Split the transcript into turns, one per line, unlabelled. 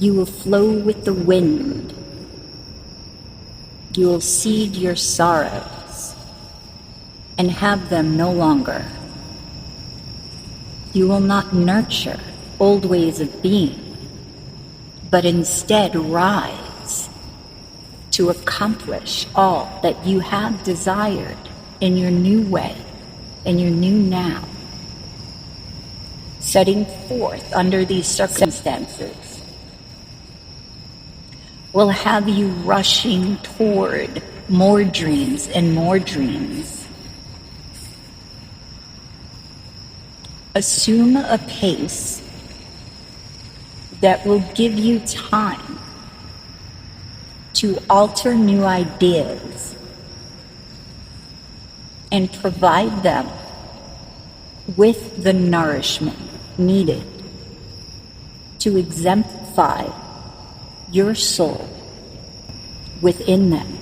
You will flow with the wind. You will cede your sorrows and have them no longer. You will not nurture old ways of being, but instead rise to accomplish all that you have desired in your new way, in your new now. Setting forth under these circumstances will have you rushing toward more dreams and more dreams. Assume a pace that will give you time to alter new ideas and provide them with the nourishment needed to exemplify your soul within them.